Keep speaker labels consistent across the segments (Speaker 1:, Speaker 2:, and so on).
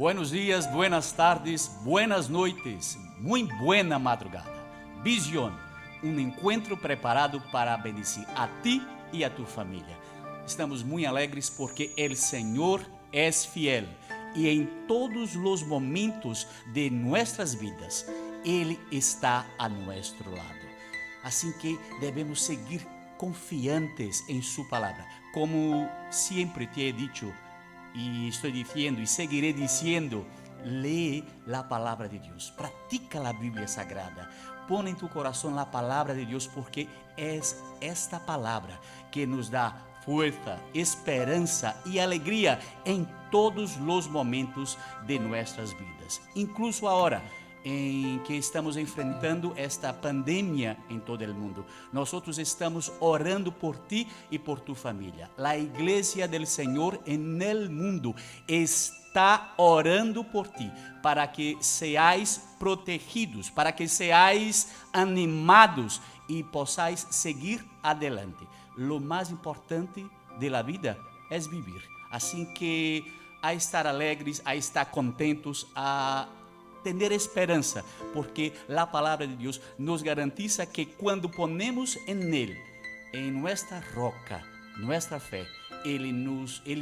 Speaker 1: Buenos dias, buenas tardes, buenas noites, muito buena madrugada. Visión, encontro preparado para bendecir a ti e a tu família. Estamos muito alegres porque o Senhor é fiel e em todos os momentos de nossas vidas, Ele está a nosso lado. Assim que devemos seguir confiantes em Sua palavra. Como sempre te he dicho, y estoy diciendo y seguiré diciendo, lee la palabra de Dios, practica la Biblia Sagrada, pon en tu corazón la palabra de Dios porque es esta palabra que nos da fuerza, esperanza y alegría en todos los momentos de nuestras vidas, incluso ahora em que estamos enfrentando esta pandemia em todo o mundo. Nós estamos orando por ti e por tu família. A Igreja do Senhor en el mundo está orando por ti para que seais protegidos, para que seais animados e possais seguir adelante. Lo mais importante de la vida é viver. Assim que a estar alegres, a estar contentos, a tener esperança, porque a palavra de Deus nos garantiza que quando ponemos en Él, en nuestra roca, nuestra fé, Ele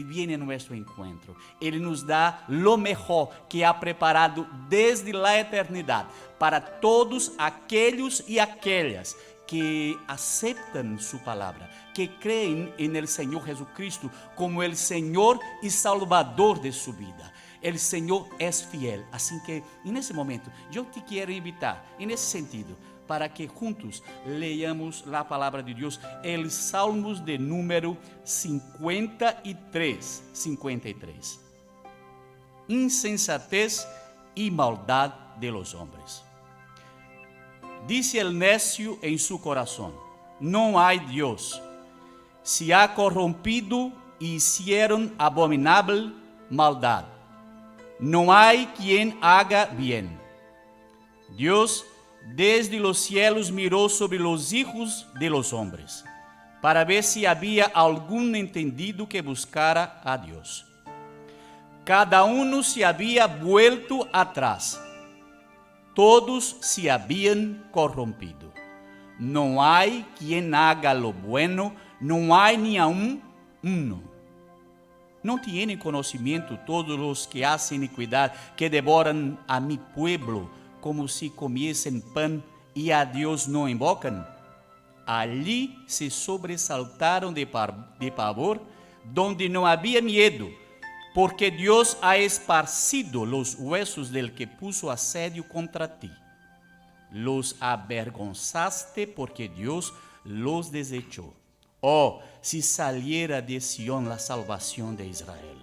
Speaker 1: viene a nuestro encuentro, Ele nos dá lo mejor que ha preparado desde la eternidad para todos aquellos y aquellas que aceptan su palabra, que creen en el Señor Jesucristo como el Señor y Salvador de su vida. El Señor es fiel, así que en ese momento yo te quiero invitar en ese sentido para que juntos leamos la palabra de Dios, el Salmos de número 53. Insensatez y maldad de los hombres. Dice el necio en su corazón, no hay Dios. Se ha corrompido y hicieron abominable maldad. No hay quien haga bien. Dios desde los cielos miró sobre los hijos de los hombres, para ver si había algún entendido que buscara a Dios. Cada uno se había vuelto atrás. Todos se habían corrompido. No hay quien haga lo bueno, no hay ni aún uno. ¿No tienen conocimiento todos los que hacen iniquidad, que devoran a mi pueblo como si comiesen pan y a Dios no invocan? Allí se sobresaltaron de pavor, donde no había miedo, porque Dios ha esparcido los huesos del que puso asedio contra ti. Los avergonzaste porque Dios los desechó. Oh, si saliera de Sión la salvación de Israel.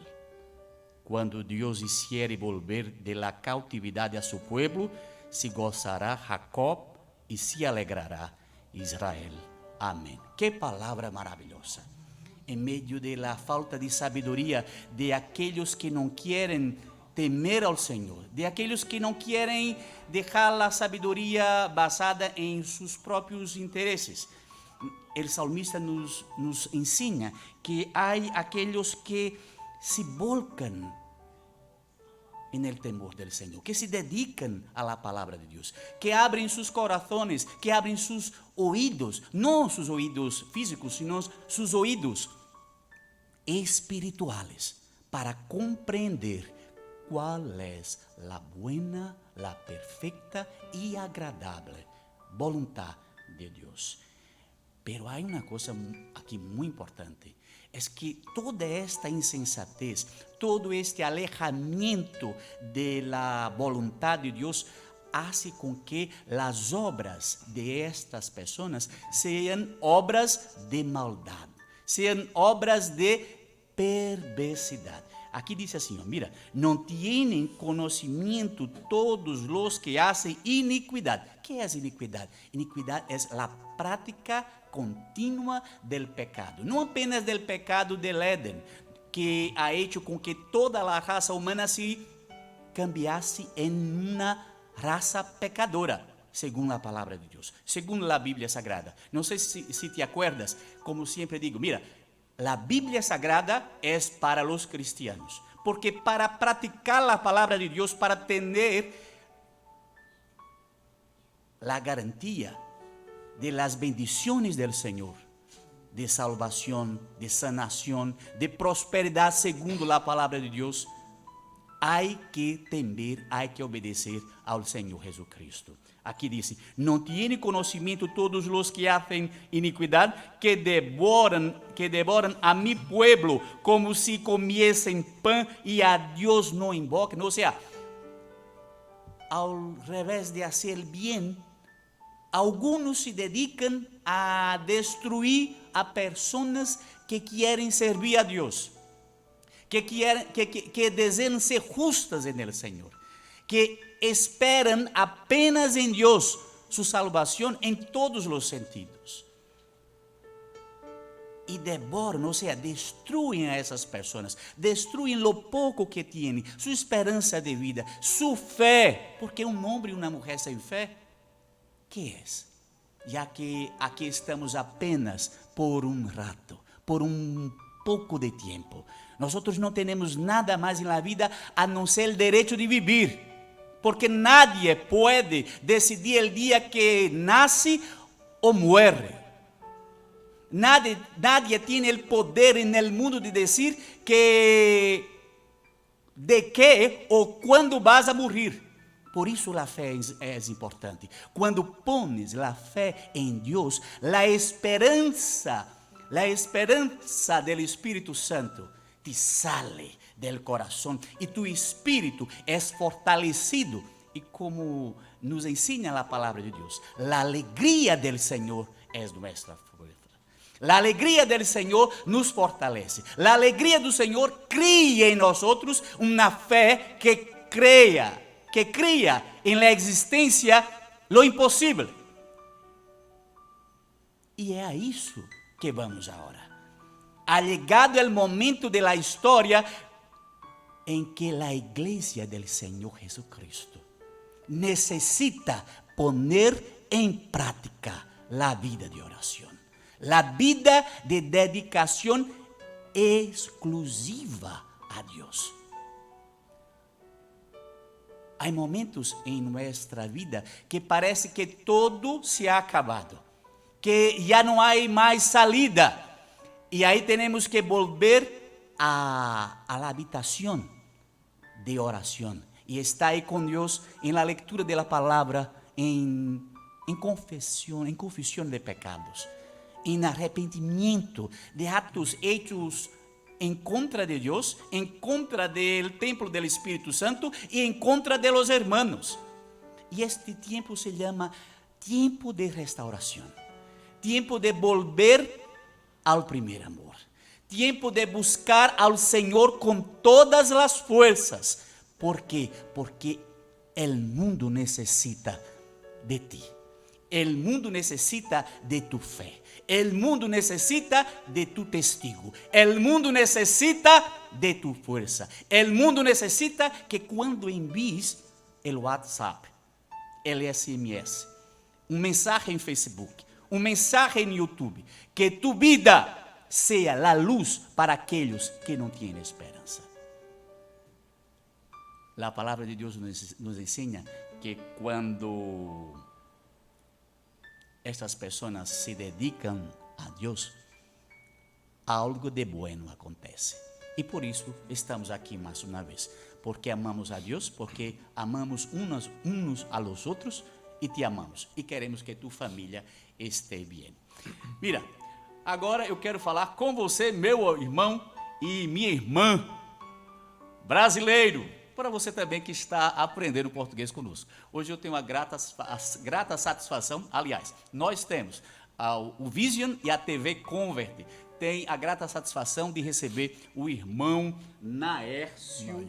Speaker 1: Cuando Dios hiciere volver de la cautividad a su pueblo, se gozará Jacob y se alegrará Israel. Amén. Qué palabra maravillosa. En medio de la falta de sabiduría de aquellos que no quieren temer al Señor, de aquellos que no quieren dejar la sabiduría basada en sus propios intereses. El salmista nos enseña que hay aquellos que se volcan en el temor del Señor, que se dedican a la palabra de Dios, que abren sus corazones, que abren sus oídos, no sus oídos físicos, sino sus oídos espirituales, para comprender cuál es la buena, la perfecta y agradable voluntad de Dios. Pero hay una cosa aquí muy importante, es que toda esta insensatez, todo este alejamiento de la voluntad de Dios hace con que las obras de estas personas sean obras de maldad, sean obras de perversidad. Aquí dice así, mira, no tienen conocimiento todos los que hacen iniquidad. ¿Qué es iniquidad? Iniquidad es la práctica continua del pecado. No apenas del pecado del Edén, que ha hecho con que toda la raza humana se cambiase en una raza pecadora, según la palabra de Dios, según la Biblia Sagrada. No sé si te acuerdas, como siempre digo, mira, la Biblia Sagrada es para los cristianos, porque para practicar la palabra de Dios, para tener la garantía de las bendiciones del Señor, de salvación, de sanación, de prosperidad según la palabra de Dios, hay que temer, hay que obedecer al Señor Jesucristo. Aquí dice, no tiene conocimiento todos los que hacen iniquidad, que devoran a mi pueblo como si comiesen pan y a Dios no invocan. O sea, al revés de hacer el bien, algunos se dedican a destruir a personas que quieren servir a Dios, que desean ser justas en el Señor, que esperan apenas en Dios su salvación en todos los sentidos. Y devoran, o sea, destruyen a esas personas, destruyen lo poco que tienen, su esperanza de vida, su fe, porque un hombre y una mujer sin fe, ¿qué es? Ya que aquí estamos apenas por un rato, por un poco de tiempo. Nosotros no tenemos nada más en la vida a no ser el derecho de vivir, porque nadie puede decidir el día que nace o muere. Nadie tiene el poder en el mundo de decir de qué o cuándo vas a morir. Por isso a fé é importante. Quando pones a fé em Deus, a esperança do Espírito Santo te sale del coração e tu espírito é fortalecido. E como nos ensina a palavra de Deus, a alegria del Senhor é nossa força. A alegria del Senhor nos fortalece. A alegria do Senhor cria em nós uma fé que cría en la existencia lo imposible. Y es a eso que vamos ahora. Ha llegado el momento de la historia en que la iglesia del Señor Jesucristo necesita poner en práctica la vida de oración, la vida de dedicación exclusiva a Dios. Há momentos em nossa vida que parece que todo se ha acabado, que já não há mais salida. E aí temos que volver a la habitación de oración y estar ahí con Dios en la lectura de la palabra, en confesión de pecados, en arrepentimiento de actos hechos en contra de Dios, en contra del templo del Espíritu Santo y en contra de los hermanos. Y este tiempo se llama tiempo de restauración, tiempo de volver al primer amor, tiempo de buscar al Señor con todas las fuerzas. ¿Por qué? Porque el mundo necesita de ti. El mundo necesita de tu fe. El mundo necesita de tu testigo. El mundo necesita de tu fuerza. El mundo necesita que cuando envíes el WhatsApp, el SMS, un mensaje en Facebook, un mensaje en YouTube, que tu vida sea la luz para aquellos que no tienen esperanza. a palavra de Deus nos ensina que quando estas pessoas se dedicam a Deus, algo de bueno acontece. E por isso estamos aqui mais uma vez, porque amamos a Deus, porque amamos uns a los outros e te amamos e queremos que tua família esteja bem. Mira, agora eu quero falar com você, meu irmão e minha irmã brasileiro, para você também que está aprendendo português conosco. Hoje eu tenho a grata satisfação, aliás, nós temos o Vision e a TV Convert, tem a grata satisfação de receber o irmão Nairson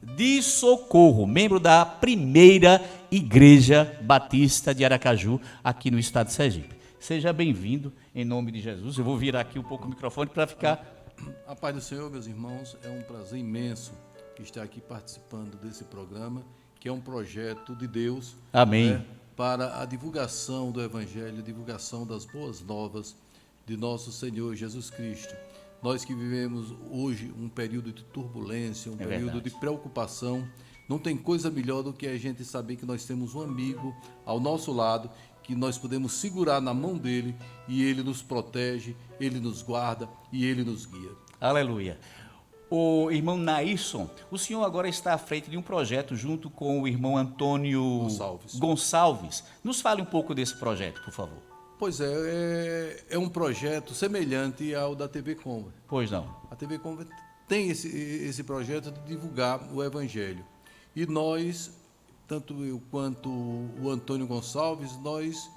Speaker 1: de Socorro, membro da primeira Igreja Batista de Aracaju, aqui no estado de Sergipe. Seja bem-vindo, em nome de Jesus. Eu vou virar aqui um pouco o microfone para ficar...
Speaker 2: A paz do Senhor, meus irmãos, é um prazer imenso estar aqui participando desse programa, que é um projeto de Deus.
Speaker 1: Amém.
Speaker 2: Né, para a divulgação do Evangelho, a divulgação das boas novas de nosso Senhor Jesus Cristo. Nós que vivemos hoje um período de turbulência, um período de preocupação, não tem coisa melhor do que a gente saber que nós temos um amigo ao nosso lado, que nós podemos segurar na mão dele e ele nos protege, ele nos guarda e ele nos guia.
Speaker 1: Aleluia. O irmão Nairson, o senhor agora está à frente de um projeto junto com o irmão Antônio Gonçalves. Nos fale um pouco desse projeto, por favor.
Speaker 2: Pois é um projeto semelhante ao da TV Convert.
Speaker 1: Pois não.
Speaker 2: A TV Convert tem esse projeto de divulgar o Evangelho. E nós, tanto eu quanto o Antônio Gonçalves, nós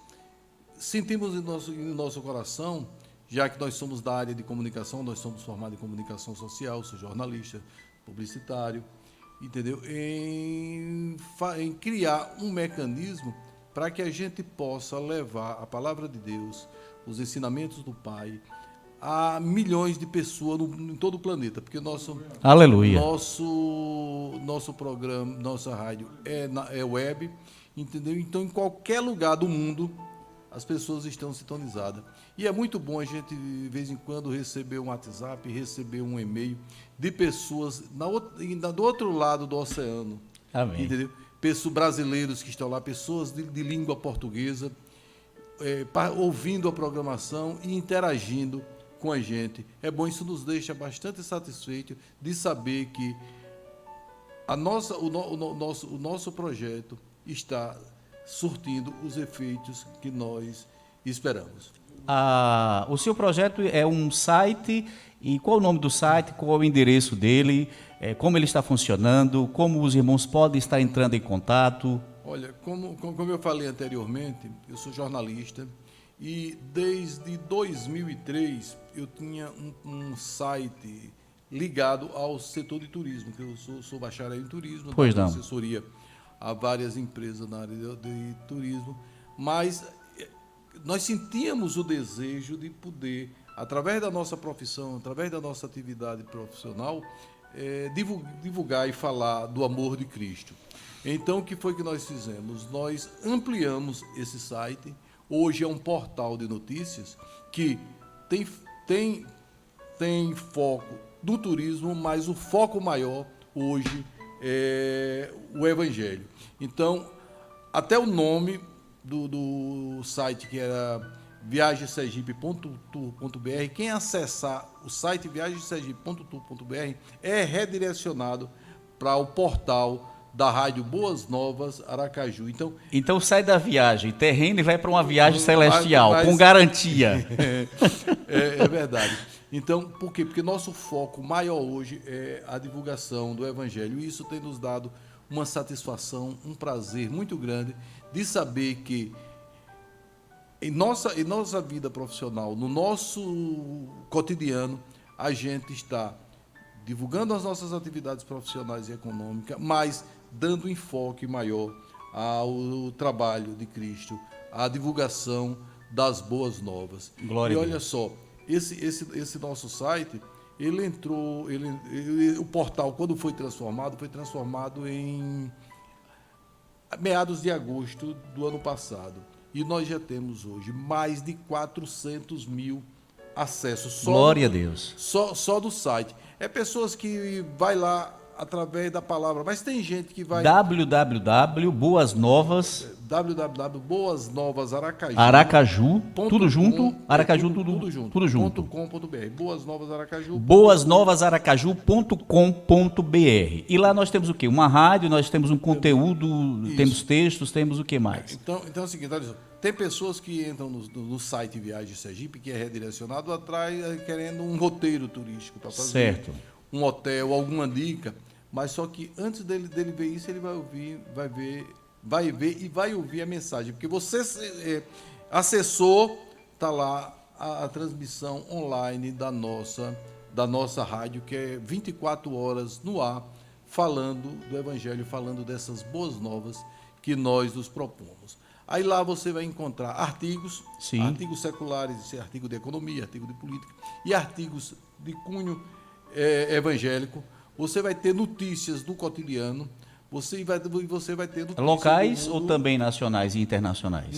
Speaker 2: sentimos em nosso coração, já que nós somos da área de comunicação, nós somos formados em comunicação social, sou jornalista, publicitário, entendeu? Em criar um mecanismo para que a gente possa levar a palavra de Deus, os ensinamentos do Pai, a milhões de pessoas em todo o planeta, porque
Speaker 1: Aleluia.
Speaker 2: Nosso programa, nossa rádio é web, entendeu? Então, em qualquer lugar do mundo, as pessoas estão sintonizadas. E é muito bom a gente, de vez em quando, receber um WhatsApp, receber um e-mail de pessoas do outro lado do oceano.
Speaker 1: Amém.
Speaker 2: Entendeu? Pessoas brasileiros que estão lá, pessoas de língua portuguesa, ouvindo a programação e interagindo com a gente. É bom, isso nos deixa bastante satisfeitos de saber que o nosso projeto está surtindo os efeitos que nós esperamos.
Speaker 1: O seu projeto é um site, e qual o nome do site, qual é o endereço dele, como ele está funcionando, como os irmãos podem estar entrando em contato?
Speaker 2: Olha, como eu falei anteriormente, eu sou jornalista e desde 2003 eu tinha um site ligado ao setor de turismo, que eu sou bacharel em turismo, dou assessoria a várias empresas na área de turismo, mas nós sentíamos o desejo de poder, através da nossa profissão, através da nossa atividade profissional, divulgar e falar do amor de Cristo. Então, o que foi que nós fizemos? Nós ampliamos esse site. Hoje é um portal de notícias que tem foco do turismo, mas o foco maior hoje é o Evangelho. Então, até o nome do site, que era viagemsergipe.tour.br, quem acessar o site viagemsergipe.tour.br é redirecionado para o portal da Rádio Boas Novas Aracaju.
Speaker 1: Então sai da viagem terrena e vai para uma viagem celestial, com garantia.
Speaker 2: É verdade. Então, por quê? Porque nosso foco maior hoje é a divulgação do Evangelho. E isso tem nos dado uma satisfação, um prazer muito grande de saber que em nossa vida profissional, no nosso cotidiano, a gente está divulgando as nossas atividades profissionais e econômicas, mas dando enfoque maior ao trabalho de Cristo, à divulgação das boas novas.
Speaker 1: Glória
Speaker 2: e olha só, esse nosso site, o portal, quando foi transformado em meados de agosto do ano passado. E nós já temos hoje mais de 400 mil acessos.
Speaker 1: Glória a Deus.
Speaker 2: Só do site. É pessoas que vai lá através da palavra, mas tem gente que vai
Speaker 1: www.boasnovas
Speaker 2: www.boasnovasaracaju
Speaker 1: Aracaju, tudo junto,
Speaker 2: .com,
Speaker 1: Aracaju, tudo junto.
Speaker 2: .com.br, boasnovasaracaju.
Speaker 1: Boasnovasaracaju.com.br. E lá nós temos o quê? Uma rádio, nós temos um conteúdo,
Speaker 2: Isso.
Speaker 1: temos textos, temos o que mais?
Speaker 2: Então é o seguinte, olha só, tem pessoas que entram no site Viagem Sergipe, que é redirecionado atrás, querendo um roteiro turístico para fazer,
Speaker 1: Certo.
Speaker 2: um hotel, alguma dica, mas só que antes dele ver isso, ele vai ver e vai ouvir a mensagem, porque você acessou, está lá a transmissão online da nossa rádio, que é 24 horas no ar, falando do Evangelho, falando dessas boas novas que nós nos propomos. Aí lá você vai encontrar artigos,
Speaker 1: Sim.
Speaker 2: artigos seculares, artigo de economia, artigo de política, e artigos de cunho evangélico. Você vai ter notícias do cotidiano, você vai ter notícias
Speaker 1: Locais
Speaker 2: do
Speaker 1: ou
Speaker 2: mundo
Speaker 1: também nacionais e internacionais?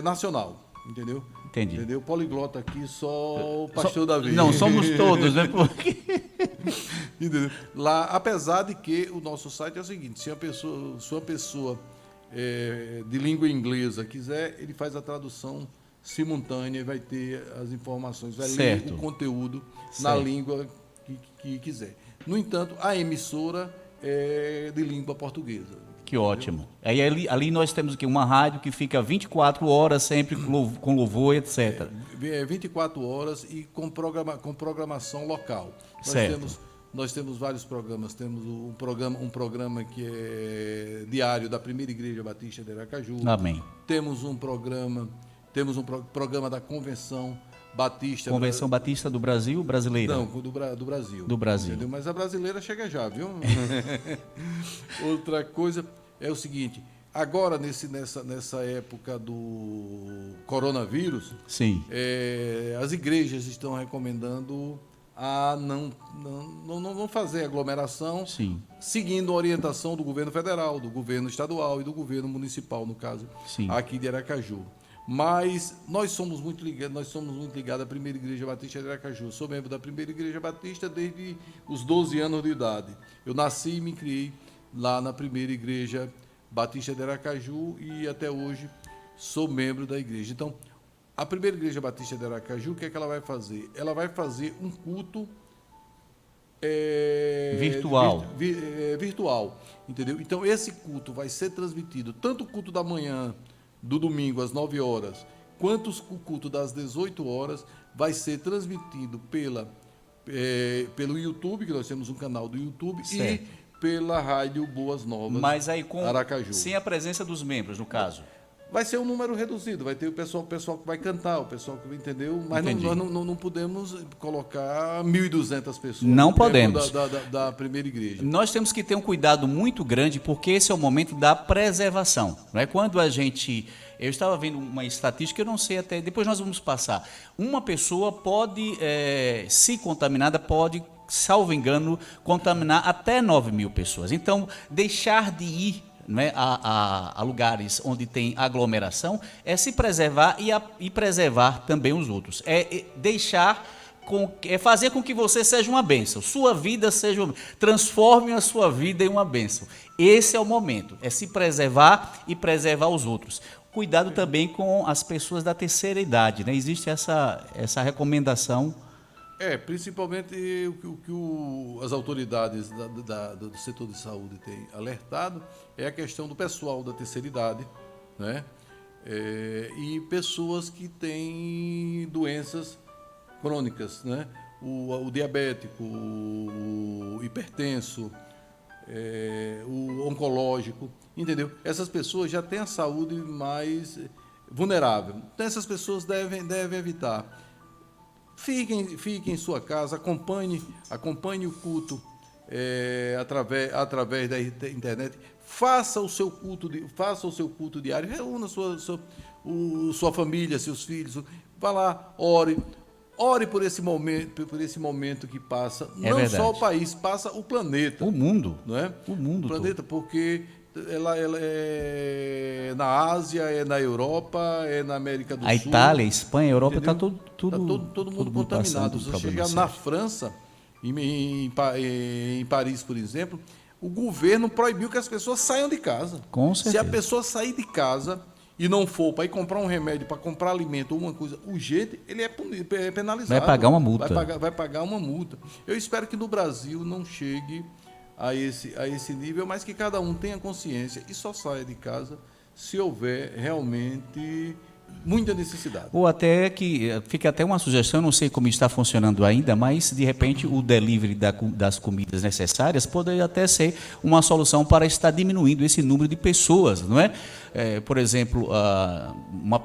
Speaker 2: nacional, entendeu?
Speaker 1: Entendi.
Speaker 2: Entendeu? Poliglota aqui, só o pastor Davi.
Speaker 1: Não, somos todos, né? Porque...
Speaker 2: Entendeu? Lá, apesar de que o nosso site é o seguinte, se uma pessoa de língua inglesa quiser, ele faz a tradução simultânea e vai ter as informações, vai ler o conteúdo na língua que quiser. No entanto, a emissora é de língua portuguesa.
Speaker 1: Que ótimo. Aí ali nós temos aqui uma rádio que fica 24 horas sempre com louvor, etc.
Speaker 2: 24 horas e com programação local. Nós temos vários programas. Temos um programa que é diário da Primeira Igreja Batista de Aracaju.
Speaker 1: Amém.
Speaker 2: Temos um programa da Convenção Batista.
Speaker 1: Convenção Batista do Brasil, brasileira?
Speaker 2: Não, do Brasil.
Speaker 1: Do Brasil.
Speaker 2: Entendeu? Mas a brasileira chega já, viu? Outra coisa é o seguinte, agora nessa época do coronavírus,
Speaker 1: sim,
Speaker 2: as igrejas estão recomendando a não fazer aglomeração,
Speaker 1: sim,
Speaker 2: seguindo a orientação do governo federal, do governo estadual e do governo municipal, no caso, sim, aqui de Aracaju. Mas nós somos muito ligados à Primeira Igreja Batista de Aracaju. Eu sou membro da Primeira Igreja Batista desde os 12 anos de idade. Eu nasci e me criei lá na Primeira Igreja Batista de Aracaju e até hoje sou membro da igreja. Então, a Primeira Igreja Batista de Aracaju, o que é que ela vai fazer? Ela vai fazer um culto virtual, entendeu? Então, esse culto vai ser transmitido, tanto o culto da manhã, do domingo às 9 horas, quanto o culto das 18 horas, vai ser transmitido pelo YouTube, que nós temos um canal do YouTube, certo, e pela rádio Boas Novas.
Speaker 1: Mas aí
Speaker 2: Aracaju.
Speaker 1: Sem a presença dos membros, no caso?
Speaker 2: Vai ser um número reduzido, vai ter o pessoal que vai cantar, o pessoal que entendeu, mas nós não podemos colocar 1.200 pessoas.
Speaker 1: Não podemos.
Speaker 2: Da Primeira Igreja.
Speaker 1: Nós temos que ter um cuidado muito grande, porque esse é o momento da preservação. Não é? Quando a gente... Eu estava vendo uma estatística, eu não sei até... Depois nós vamos passar. Uma pessoa pode, se contaminada, pode, salvo engano, contaminar até 9.000 pessoas. Então, deixar de ir, não é, a lugares onde tem aglomeração é se preservar e preservar também os outros. Fazer com que você seja uma bênção, sua vida seja transforme a sua vida em uma bênção. Esse é o momento, é se preservar e preservar os outros. Cuidado também com as pessoas da terceira idade, né? Existe essa recomendação.
Speaker 2: Principalmente o que as autoridades do setor de saúde têm alertado é a questão do pessoal da terceira idade, né? E pessoas que têm doenças crônicas, né? O diabético, o hipertenso, o oncológico, entendeu? Essas pessoas já têm a saúde mais vulnerável. Então, essas pessoas devem evitar. Fique em sua casa, acompanhe o culto através da internet. Faça o seu culto diário, reúna sua família, seus filhos, vá lá, ore por esse momento que passa. Não verdade. Só o país, passa o planeta.
Speaker 1: O mundo.
Speaker 2: Não é?
Speaker 1: O mundo.
Speaker 2: O planeta, porque ela é na Ásia, é na Europa, é na América do Sul.
Speaker 1: A Itália, a Espanha, a Europa está todo
Speaker 2: mundo contaminado. Se chegar na França, Em Paris, por exemplo, o governo proibiu que as pessoas saiam de casa.
Speaker 1: Com certeza.
Speaker 2: Se a pessoa sair de casa e não for para ir comprar um remédio, para comprar alimento ou uma coisa urgente, ele é penalizado.
Speaker 1: Vai pagar uma multa.
Speaker 2: Vai pagar uma multa. Eu espero que no Brasil não chegue a esse nível, mas que cada um tenha consciência e só saia de casa se houver realmente muita necessidade.
Speaker 1: Ou até que fica até uma sugestão, não sei como está funcionando ainda, mas de repente o delivery das comidas necessárias poderia até ser uma solução para estar diminuindo esse número de pessoas, não é? Por exemplo, uma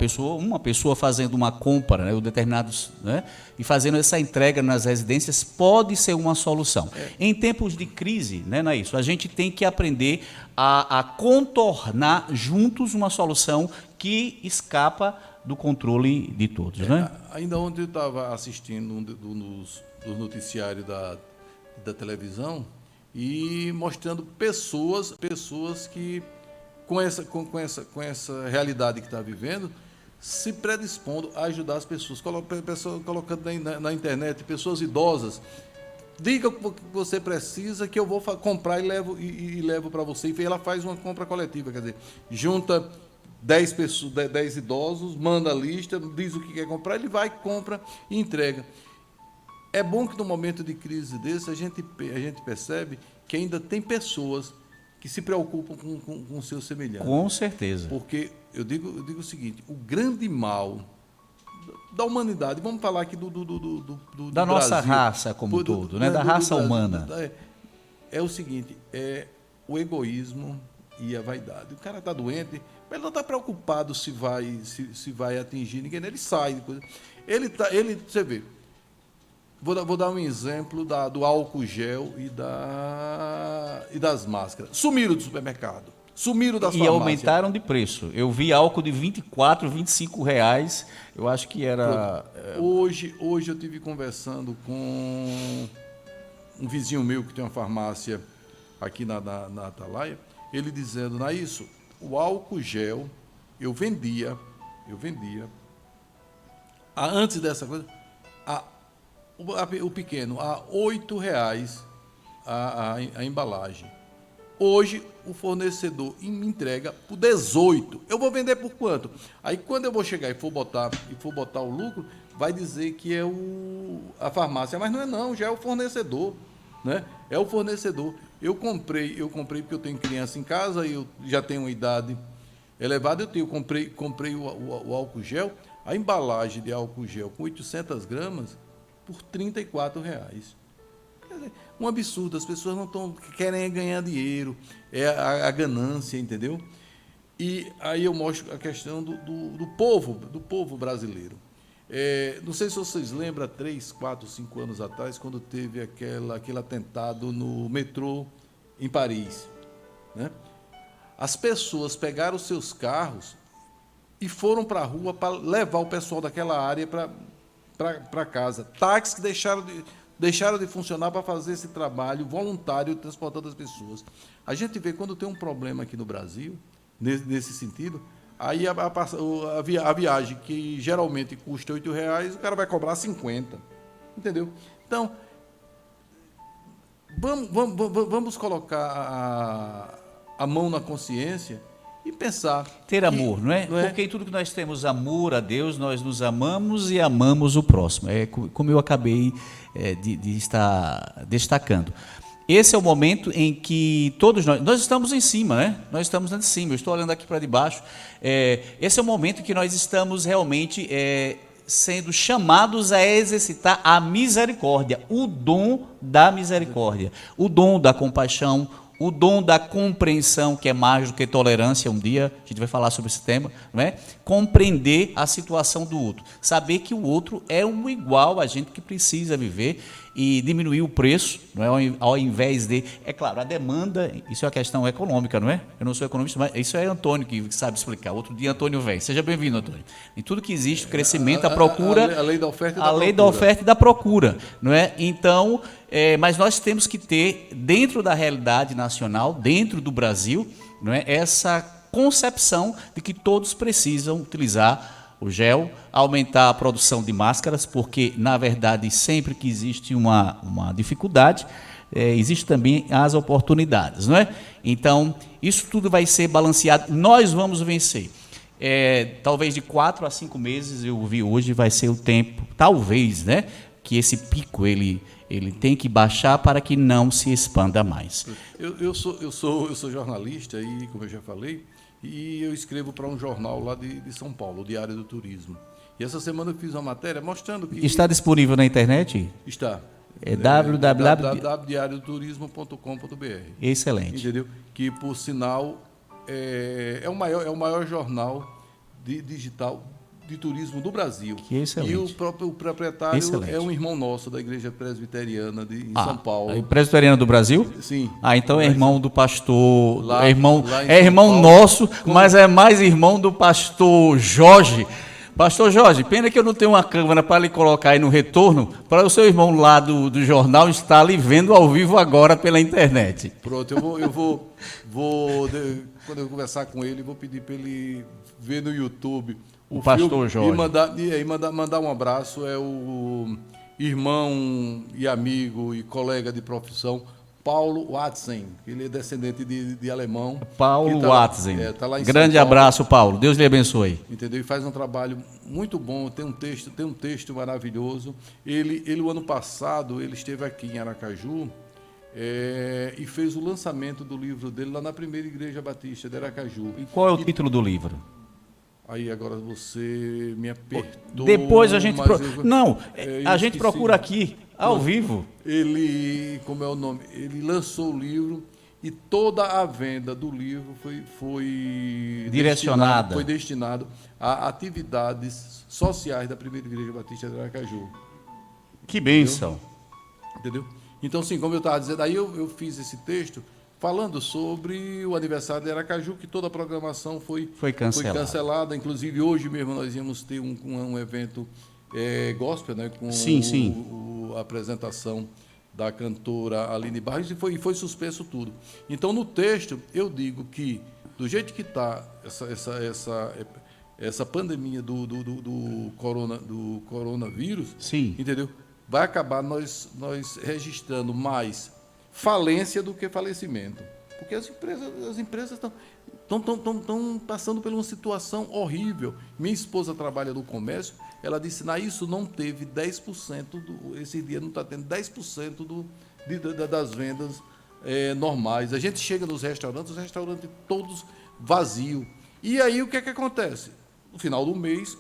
Speaker 1: pessoa fazendo uma compra, né, ou determinados, né, e fazendo essa entrega nas residências pode ser uma solução. Em tempos de crise, né, não é isso? A gente tem que aprender a contornar juntos uma solução que escapa do controle de todos, né?
Speaker 2: Ainda ontem eu estava assistindo dos noticiários da televisão e mostrando pessoas que com essa realidade que está vivendo, se predispondo a ajudar as pessoas, colocando na internet pessoas idosas. Diga o que você precisa que eu vou comprar e levo para você. E ela faz uma compra coletiva, quer dizer, junta 10 idosos, manda a lista, diz o que quer comprar, ele vai, compra e entrega. É bom que no momento de crise desse a gente percebe que ainda tem pessoas que se preocupam com o seu semelhante.
Speaker 1: Com certeza.
Speaker 2: Porque eu digo o seguinte, o grande mal da humanidade, vamos falar aqui do
Speaker 1: da nossa
Speaker 2: Brasil,
Speaker 1: raça como todo, né? Da raça humana.
Speaker 2: É o seguinte, é o egoísmo e a vaidade. O cara está doente, mas ele não está preocupado se vai atingir ninguém, ele sai. Você vê, vou dar um exemplo do álcool gel e das máscaras. Sumiram do supermercado, sumiram das farmácias.
Speaker 1: E aumentaram de preço. Eu vi álcool de R$24, R$25, eu acho que era...
Speaker 2: Hoje eu estive conversando com um vizinho meu que tem uma farmácia aqui na Atalaia, ele dizendo, Naísso, o álcool gel eu vendia, antes dessa coisa, o pequeno, a R$8 a embalagem. Hoje o fornecedor me entrega por 18. Eu vou vender por quanto? Aí quando eu vou chegar e for botar o lucro, vai dizer que é a farmácia, mas não é não, já é o fornecedor, né? É o fornecedor. Eu comprei porque eu tenho criança em casa e eu já tenho uma idade elevada, eu comprei o álcool gel, a embalagem de álcool gel com 800 gramas por R$34. Quer dizer, um absurdo, as pessoas não querem ganhar dinheiro, é a ganância, entendeu? E aí eu mostro a questão do povo brasileiro. Não sei se vocês lembram, 3, 4, 5 anos atrás, quando teve aquele atentado no metrô em Paris, né? As pessoas pegaram os seus carros e foram para a rua para levar o pessoal daquela área para casa. Táxis que deixaram de funcionar para fazer esse trabalho voluntário transportando as pessoas. A gente vê quando tem um problema aqui no Brasil, nesse sentido, aí a viagem que geralmente custa R$8, o cara vai cobrar 50, entendeu? Então, vamos colocar a mão na consciência e pensar.
Speaker 1: Ter amor, não é? Porque em tudo que nós temos amor a Deus, nós nos amamos e amamos o próximo. É como eu acabei de estar destacando. Esse é o momento em que todos nós estamos em cima, né? Nós estamos em cima, eu estou olhando aqui para debaixo. Esse é o momento em que nós estamos realmente sendo chamados a exercitar a misericórdia, o dom da misericórdia, o dom da compaixão, o dom da compreensão, que é mais do que tolerância. Um dia a gente vai falar sobre esse tema, não é? Compreender a situação do outro, saber que o outro é um igual a gente, que precisa viver, e diminuir o preço, não é? Ao invés de... É claro, a demanda, isso é uma questão econômica, não é? Eu não sou economista, mas isso é Antônio que sabe explicar. Outro dia Antônio vem. Seja bem-vindo, Antônio. Em tudo que existe, o crescimento, a procura...
Speaker 2: A lei da oferta e da
Speaker 1: procura. A lei da oferta e da procura, não é? Então, mas nós temos que ter, dentro da realidade nacional, dentro do Brasil, não é? Essa concepção de que todos precisam utilizar o gel, aumentar a produção de máscaras, porque, na verdade, sempre que existe uma dificuldade, existe também as oportunidades, não é? Então, isso tudo vai ser balanceado, nós vamos vencer. Talvez de 4 a 5 meses, eu vi hoje, vai ser o tempo, talvez, né, que esse pico ele tem que baixar para que não se expanda mais.
Speaker 2: Eu sou jornalista, e, como eu já falei, e eu escrevo para um jornal lá de São Paulo, o Diário do Turismo. E essa semana eu fiz uma matéria mostrando que...
Speaker 1: Está disponível na internet?
Speaker 2: Está.
Speaker 1: www.diariodoturismo.com.br. Excelente.
Speaker 2: Entendeu? Que, por sinal, é o maior jornal digital de turismo do Brasil.
Speaker 1: Que excelente.
Speaker 2: E o proprietário é um irmão nosso da Igreja Presbiteriana em São Paulo.
Speaker 1: Presbiteriana do Brasil?
Speaker 2: Sim.
Speaker 1: Então é irmão do pastor.
Speaker 2: Lá,
Speaker 1: irmão
Speaker 2: Paulo,
Speaker 1: nosso, mas é mais irmão do pastor Jorge. Pastor Jorge, pena que eu não tenho uma câmera para lhe colocar aí no retorno, para o seu irmão lá do jornal estar lhe vendo ao vivo agora pela internet.
Speaker 2: Pronto, eu vou quando eu conversar com ele, vou pedir para ele ver no YouTube
Speaker 1: o pastor Jorge.
Speaker 2: E mandar um abraço, é o irmão e amigo e colega de profissão, Paulo Watson. Ele é descendente de alemão.
Speaker 1: Paulo Watson.
Speaker 2: Tá lá em
Speaker 1: Grande abraço, Paulo. Deus lhe abençoe.
Speaker 2: Entendeu? E faz um trabalho muito bom, tem um texto maravilhoso. Ele o ano passado, ele esteve aqui em Aracaju, e fez o lançamento do livro dele lá na primeira igreja batista de Aracaju.
Speaker 1: E qual é o título do livro?
Speaker 2: Aí agora você me apertou.
Speaker 1: Depois a gente... a gente procura aqui, ao vivo.
Speaker 2: Ele, como é o nome? Ele lançou o livro e toda a venda do livro foi
Speaker 1: direcionada.
Speaker 2: Foi destinado a atividades sociais da primeira igreja batista de Aracaju.
Speaker 1: Que bênção.
Speaker 2: Entendeu? Então, sim, como eu estava dizendo, aí eu fiz esse texto falando sobre o aniversário de Aracaju, que toda a programação foi cancelada. Inclusive, hoje mesmo nós íamos ter um evento gospel, né, com a apresentação da cantora Aline Barros, e foi suspenso tudo. Então, no texto, eu digo que, do jeito que está essa pandemia do coronavírus,
Speaker 1: sim,
Speaker 2: entendeu? Vai acabar nós registrando mais falência do que falecimento. Porque as empresas estão passando por uma situação horrível. Minha esposa trabalha no comércio, ela disse, isso não teve 10%, esse dia não está tendo 10% das vendas normais. A gente chega nos restaurantes, os restaurantes todos vazios. E aí o que acontece? No final do mês,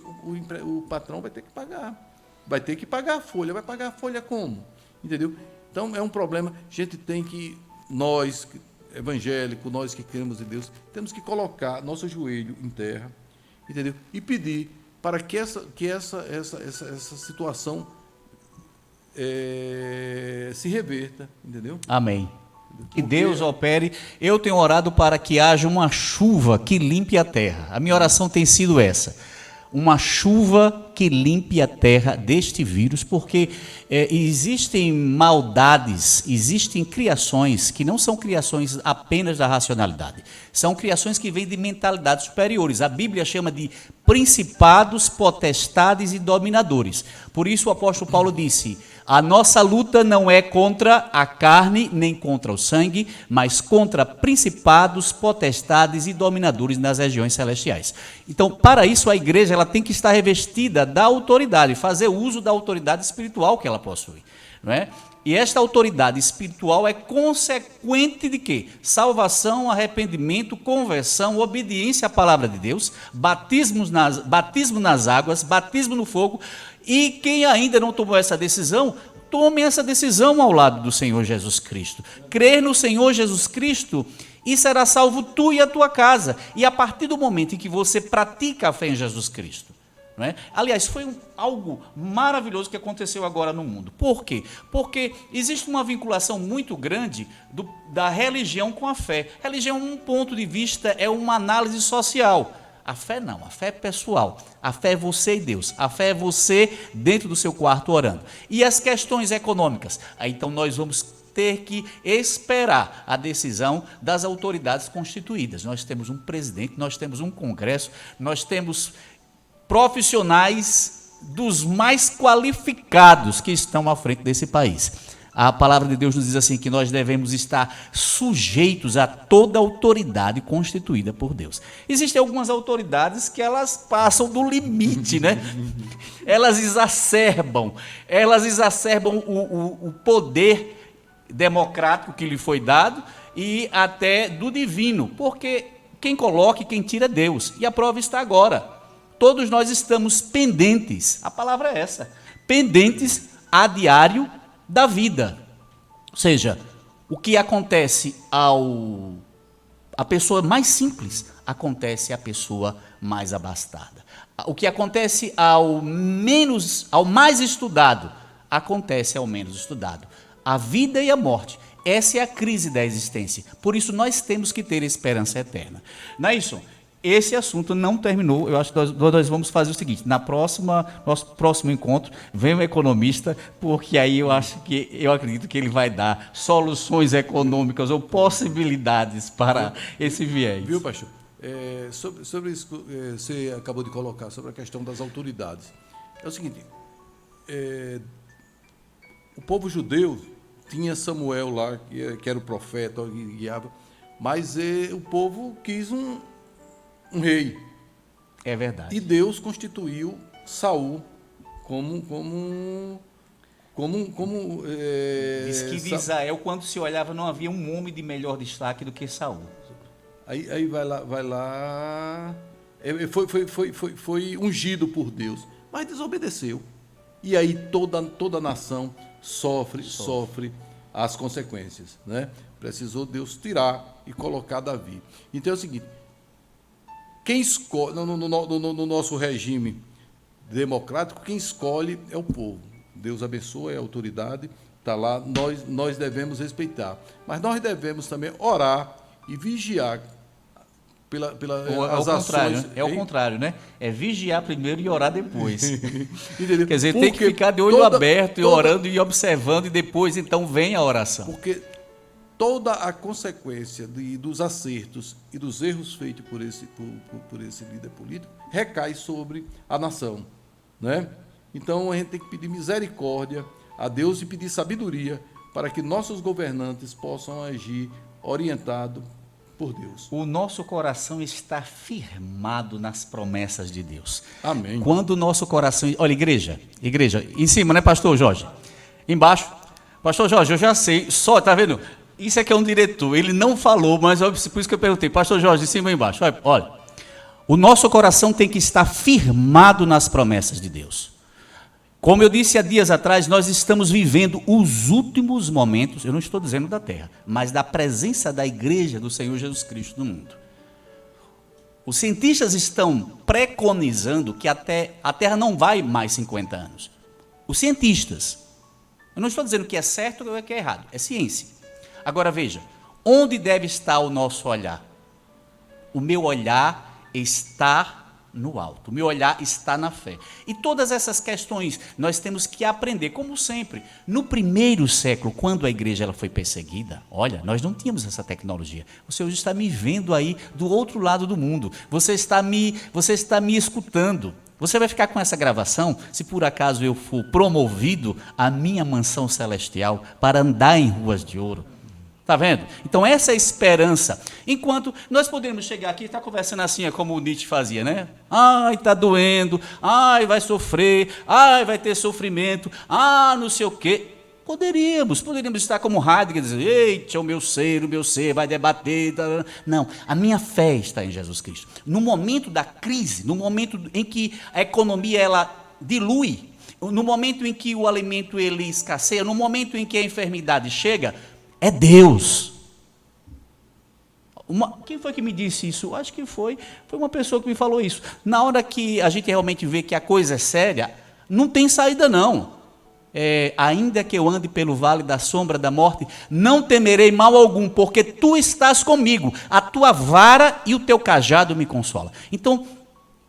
Speaker 2: o patrão vai ter que pagar. Vai ter que pagar a folha. Vai pagar a folha como? Entendeu? Então, é um problema. A gente tem que, nós, evangélicos, nós que cremos em Deus, temos que colocar nosso joelho em terra, entendeu? E pedir para que essa situação se reverta, entendeu?
Speaker 1: Amém. Que Deus opere. Eu tenho orado para que haja uma chuva que limpe a terra. A minha oração tem sido essa. Uma chuva que limpe a terra deste vírus, porque existem maldades, existem criações que não são criações apenas da racionalidade, são criações que vêm de mentalidades superiores. A Bíblia chama de principados, potestades e dominadores. Por isso o apóstolo Paulo disse, a nossa luta não é contra a carne, nem contra o sangue, mas contra principados, potestades e dominadores nas regiões celestiais. Então, para isso, a igreja ela tem que estar revestida da autoridade, fazer uso da autoridade espiritual que ela possui, não é? E esta autoridade espiritual é consequente de quê? Salvação, arrependimento, conversão, obediência à palavra de Deus, batismo nas águas, batismo no fogo. E quem ainda não tomou essa decisão, tome essa decisão ao lado do Senhor Jesus Cristo. Crer no Senhor Jesus Cristo e será salvo tu e a tua casa. E a partir do momento em que você pratica a fé em Jesus Cristo, não é? Aliás, foi algo maravilhoso que aconteceu agora no mundo. Por quê? Porque existe uma vinculação muito grande da religião com a fé. Religião, um ponto de vista, é uma análise social. A fé não, a fé é pessoal. A fé é você e Deus. A fé é você dentro do seu quarto orando. E as questões econômicas? Aí, então nós vamos ter que esperar a decisão das autoridades constituídas. Nós temos um presidente, nós temos um congresso, nós temos profissionais dos mais qualificados que estão à frente desse país. A palavra de Deus nos diz assim que nós devemos estar sujeitos a toda autoridade constituída por Deus. Existem algumas autoridades que elas passam do limite, né? Elas exacerbam o poder democrático que lhe foi dado e até do divino, porque quem coloca e quem tira é Deus. E a prova está agora. Todos nós estamos pendentes, a palavra é essa, pendentes a diário da vida. Ou seja, o que acontece a pessoa mais simples, acontece à pessoa mais abastada. O que acontece ao mais estudado, acontece ao menos estudado. A vida e a morte, essa é a crise da existência. Por isso nós temos que ter esperança eterna. Nailson, esse assunto não terminou. Eu acho que nós vamos fazer o seguinte: nosso próximo encontro, vem um economista, porque aí eu acredito que ele vai dar soluções econômicas ou possibilidades para esse viés.
Speaker 2: Viu, pastor? Sobre isso que você acabou de colocar, sobre a questão das autoridades. É o seguinte, o povo judeu tinha Samuel lá, que era o profeta, que guiava, mas o povo quis um rei.
Speaker 1: É verdade.
Speaker 2: E Deus constituiu Saul como
Speaker 1: Diz que de Israel, quando se olhava, não havia um homem de melhor destaque do que Saul.
Speaker 2: Aí vai lá, foi ungido por Deus, mas desobedeceu. E aí toda a nação sofre as consequências, né? Precisou Deus tirar e colocar Davi. Então é o seguinte, quem escolhe, no nosso regime democrático, quem escolhe é o povo. Deus abençoa, é a autoridade, está lá, nós devemos respeitar. Mas nós devemos também orar e vigiar pelas ações.
Speaker 1: É o contrário, né? É vigiar primeiro e orar depois.
Speaker 2: Entendeu?
Speaker 1: Quer dizer, tem que ficar de olho aberto e orando e observando, e depois então vem a oração.
Speaker 2: Porque toda a consequência dos acertos e dos erros feitos por esse líder político recai sobre a nação, né? Então a gente tem que pedir misericórdia a Deus e pedir sabedoria para que nossos governantes possam agir orientado por Deus.
Speaker 1: O nosso coração está firmado nas promessas de Deus.
Speaker 2: Amém.
Speaker 1: Quando o nosso coração... Olha, igreja, em cima, né, pastor Jorge? Embaixo. Pastor Jorge, eu já sei, tá vendo? Isso aqui é um diretor, ele não falou, mas por isso que eu perguntei, pastor Jorge, em cima e embaixo. Olha, o nosso coração tem que estar firmado nas promessas de Deus. Como eu disse há dias atrás, nós estamos vivendo os últimos momentos, eu não estou dizendo da terra, mas da presença da igreja do Senhor Jesus Cristo no mundo. Os cientistas estão preconizando que a terra não vai mais 50 anos. Os cientistas. Eu não estou dizendo que é certo ou que é errado, é ciência. Agora veja, onde deve estar o nosso olhar? O meu olhar está no alto, o meu olhar está na fé. E todas essas questões nós temos que aprender, como sempre. No primeiro século, quando a igreja ela foi perseguida, olha, nós não tínhamos essa tecnologia. Você hoje está me vendo aí do outro lado do mundo, você está me escutando. Você vai ficar com essa gravação, se por acaso eu for promovido à minha mansão celestial para andar em ruas de ouro. Está vendo? Então essa é a esperança. Enquanto nós podemos chegar aqui e estar conversando assim, como o Nietzsche fazia, né? Ai, está doendo, ai, vai sofrer, ai, vai ter sofrimento, não sei o quê. Poderíamos estar como Heidegger, dizer, eita, o meu ser vai debater. Não, a minha fé está em Jesus Cristo. No momento da crise, no momento em que a economia ela dilui, no momento em que o alimento ele escasseia, no momento em que a enfermidade chega, é Deus. Quem foi que me disse isso? Acho que foi uma pessoa que me falou isso. Na hora que a gente realmente vê que a coisa é séria, não tem saída não. Ainda que eu ande pelo vale da sombra da morte, não temerei mal algum, porque tu estás comigo, a tua vara e o teu cajado me consola. Então,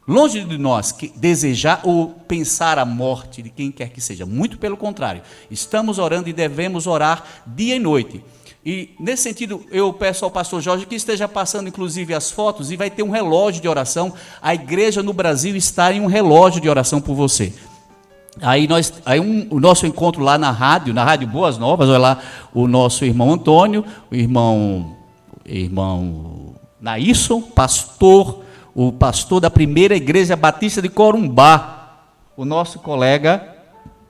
Speaker 1: longe de nós que desejar ou pensar a morte de quem quer que seja, muito pelo contrário, estamos orando e devemos orar dia e noite. E, nesse sentido, eu peço ao pastor Jorge que esteja passando, inclusive, as fotos, e vai ter um relógio de oração. A igreja no Brasil está em um relógio de oração por você. O nosso encontro lá na rádio Boas Novas, olha lá o nosso irmão Antônio, o irmão Naíson, o pastor da primeira igreja batista de Corumbá, o nosso colega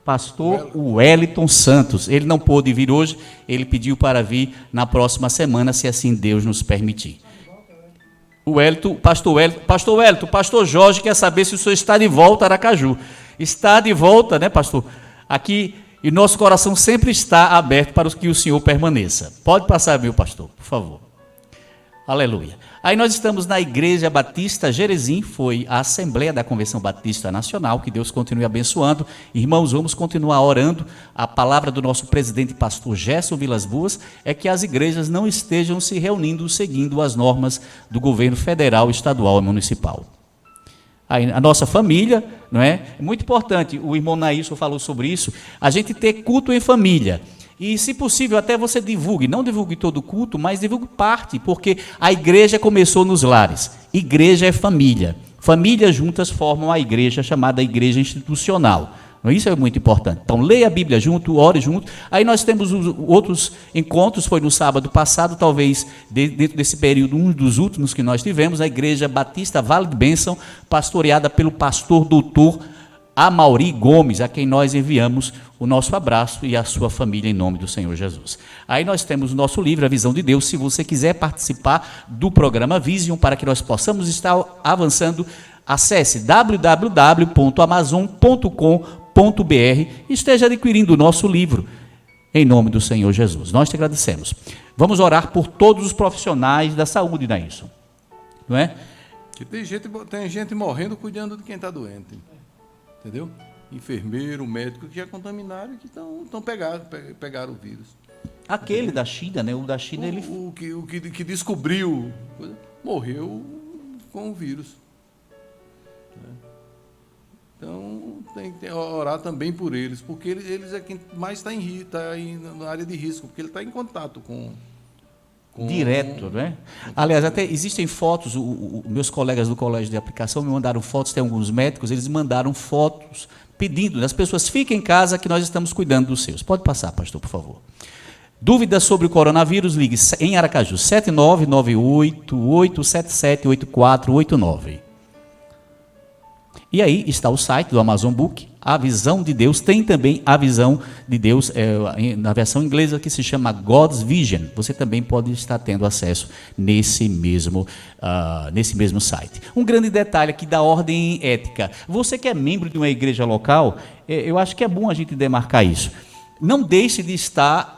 Speaker 1: pastor Wellington Santos. Ele não pôde vir hoje, ele pediu para vir na próxima semana, se assim Deus nos permitir. Pastor Wellington, pastor Jorge quer saber se o senhor está de volta a Aracaju. Está de volta, né, pastor? Aqui, e nosso coração sempre está aberto para que o senhor permaneça. Pode passar, meu pastor, por favor. Aleluia. Aí nós estamos na Igreja Batista Jerezim, foi a Assembleia da Convenção Batista Nacional, que Deus continue abençoando. Irmãos, vamos continuar orando. A palavra do nosso presidente pastor Gerson Vilas Boas é que as igrejas não estejam se reunindo seguindo as normas do governo federal, estadual e municipal. Aí, a nossa família, não é? É muito importante, o irmão Naíson falou sobre isso, a gente ter culto em família. E, se possível, até você divulgue, não divulgue todo o culto, mas divulgue parte, porque a igreja começou nos lares. Igreja é família. Famílias juntas formam a igreja chamada igreja institucional. Isso é muito importante. Então, leia a Bíblia junto, ore junto. Aí nós temos os outros encontros, foi no sábado passado, talvez dentro desse período, um dos últimos que nós tivemos, a Igreja Batista Vale de Bênção, pastoreada pelo pastor doutor Amauri Gomes, a quem nós enviamos o nosso abraço e a sua família em nome do Senhor Jesus. Aí nós temos o nosso livro, A Visão de Deus. Se você quiser participar do programa Vision, para que nós possamos estar avançando, acesse www.amazon.com.br e esteja adquirindo o nosso livro, em nome do Senhor Jesus. Nós te agradecemos. Vamos orar por todos os profissionais da saúde, Naíson. Não é?
Speaker 2: Que tem gente morrendo cuidando de quem está doente. Entendeu? Enfermeiro, médico que já contaminaram e que pegaram o vírus.
Speaker 1: Aquele da China, né? O da China,
Speaker 2: o que descobriu, morreu com o vírus. Então, tem que orar também por eles, porque eles é quem mais está na área de risco, porque ele está em contato com
Speaker 1: direto, né? Aliás, até existem fotos, meus colegas do colégio de aplicação me mandaram fotos, tem alguns médicos, eles mandaram fotos pedindo, as pessoas fiquem em casa que nós estamos cuidando dos seus. Pode passar, pastor, por favor. Dúvidas sobre o coronavírus, ligue em Aracaju, 7998-877-8489. E aí está o site do Amazon Book, A Visão de Deus. Tem também A Visão de Deus, na versão inglesa, que se chama God's Vision. Você também pode estar tendo acesso nesse mesmo site. Um grande detalhe aqui da ordem ética. Você que é membro de uma igreja local, eu acho que é bom a gente demarcar isso. Não deixe de estar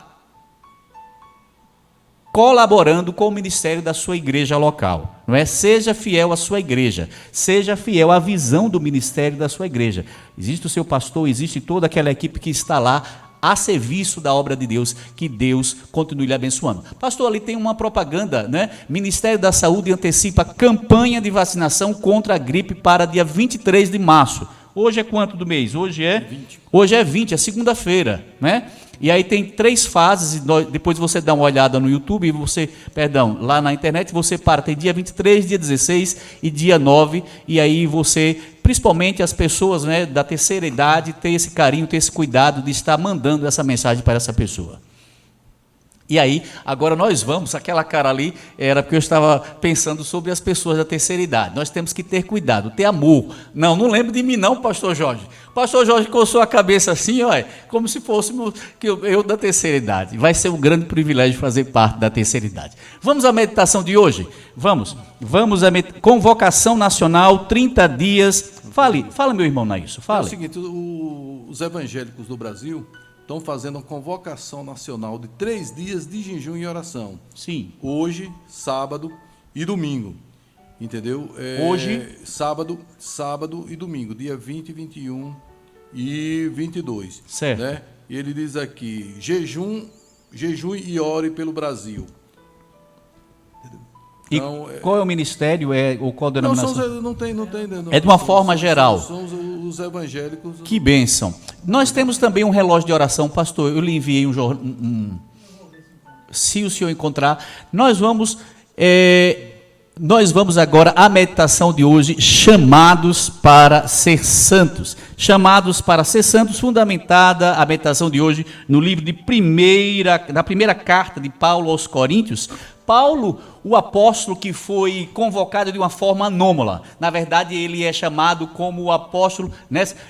Speaker 1: colaborando com o ministério da sua igreja local, não é? Seja fiel à sua igreja, seja fiel à visão do ministério da sua igreja. Existe o seu pastor, existe toda aquela equipe que está lá a serviço da obra de Deus, que Deus continue lhe abençoando. Pastor, ali tem uma propaganda, né? Ministério da Saúde antecipa campanha de vacinação contra a gripe para dia 23 de março. Hoje é quanto do mês? Hoje é 20. Hoje é 20, é segunda-feira, né? E aí tem 3 fases, depois você dá uma olhada no YouTube, lá na internet, você tem dia 23, dia 16 e dia 9, e aí você, principalmente as pessoas, né, da terceira idade, ter esse carinho, ter esse cuidado de estar mandando essa mensagem para essa pessoa. E aí, agora nós vamos, aquela cara ali, era porque eu estava pensando sobre as pessoas da terceira idade. Nós temos que ter cuidado, ter amor. Não lembro de mim não, pastor Jorge. Pastor Jorge coçou a cabeça assim, olha, como se fosse eu da terceira idade. Vai ser um grande privilégio fazer parte da terceira idade. Vamos à meditação de hoje? Vamos à convocação nacional, 30 dias. Fala meu irmão Naíson, fala.
Speaker 2: É o seguinte, os evangélicos do Brasil estão fazendo uma convocação nacional de 3 dias de jejum e oração.
Speaker 1: Sim.
Speaker 2: Hoje, sábado e domingo. Entendeu?
Speaker 1: Hoje?
Speaker 2: Sábado e domingo, dia 20, 21 e 22.
Speaker 1: Certo.
Speaker 2: Né? E ele diz aqui, jejum e ore pelo Brasil.
Speaker 1: Então, qual é o ministério? Ou qual a denominação?
Speaker 2: Não tem.
Speaker 1: É de uma forma geral.
Speaker 2: São os evangélicos.
Speaker 1: Que bênção. Nós temos também um relógio de oração, pastor. Eu lhe enviei se o senhor encontrar, nós vamos agora à meditação de hoje, chamados para ser santos. Chamados para ser santos, fundamentada a meditação de hoje no livro na primeira carta de Paulo aos Coríntios. Paulo, o apóstolo que foi convocado de uma forma anômala. Na verdade, ele é chamado como o apóstolo.